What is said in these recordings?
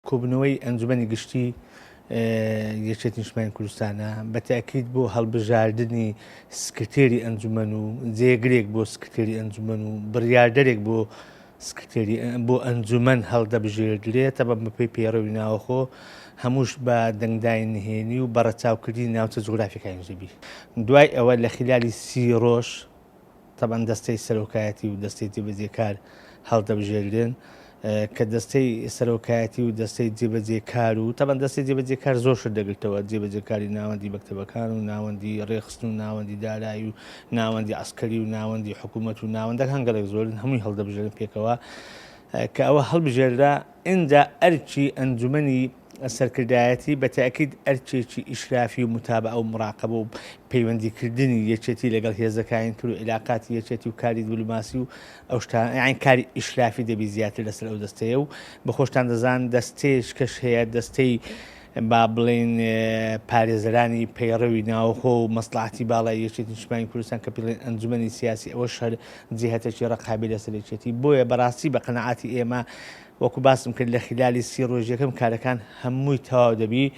کۆبنەوەی ئەنجومەنی گشتی یەکێتی نیشتیمانی کوردستانە بە تاکید بۆ هەڵبژاردننی سکرتێری ئەنجومەن و جێگرێک بۆ سکرتێری ئەنجومەن و بڕیاردەرێک بۆ ئەنجومەن هەڵدەبژێردرێتە بە بەپێی پێڕەوی ناوەخۆ هەمووش بە دەنگدای نهێنی و بەڕەچاوکردی ناوچە جوگرافیەکانی نوێژەبی. دوای ئەوە لە خلالی 30 ڕۆژ تەبەن دەستەی سەرۆکایەتی و دەستەی جێبەجێکار هەڵدەبژێردرێن کە دەستەی سەرۆکایەتی و دەستەی جێبەجێکار و تەبەن دەستی جێبەجێکار زۆر شت دەگرێتەوە جێبەجێکاری ناوەندی مەکتەبەکان و ناوەندی ڕێخستن و ناوەندی دارایی و ناوەندی عسکەری و ناوەندی حکوومەت و ناوەندەک هەنگەڵێک زۆرن هەمووی هەڵدەبژێرن پێکەوە کە ئەوە هەڵبژێردا ئینجا ئەرچی ئەنجومەنی سەرکردایەتی بە تاکید ئەرچێکی ئیشرافی و متابعە و مراقبە و پەیوەندیکردنی یەکێتی لەگەڵ هێزەکانی تر و علاقاتی یەکێتی و کاری دیپلۆماسی و ئەو شتانە کاری ئیشرافی دەبی زیاتر لەسەر ئەو دەستەیە و بە خۆشتان دەزان دەستەیەش کەش هەیە دەستەی با بڵێن پارێزەرانی پەیڕەوی ناوخۆ و مەسلحەتی باڵای یەکێتی نیشتیمانی کوردستان کە پێڵێن ئەنجومەنی سیاسی ئەوە شەر جێهەتێکی ڕقابی لەسەر یەکێتی بۆیە بەڕاستی بە قەنەعاتی ئێمە وەکو باسم کرد لە خلالی 30 ڕۆژەکەم کارەکان هەمووی تەواو دەبی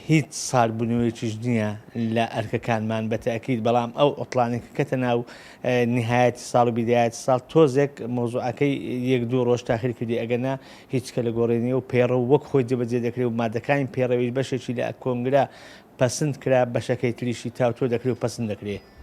هیچ ساربوونەوەیکیش نییە لە ئەرکەکانمان بە تاکید بەڵام ئەو ئۆتڵانێکە کەتە ناو نهایەتی ساڵ و بیدایەتی ساڵ تۆزێک مۆزوعەکەی 1-2 ڕۆژ تاخیر کردی ئەگەنا هیچ کە لە گۆڕێنی و پێڕە و وەک خۆی جێبەجێ دەکرێت و مادەکانی پێڕەوی بەشێکی لە کۆنگرا پەسند کرا بەشەکەی تریشی تاوتۆ دەکرێت و پەسند دەکرێت.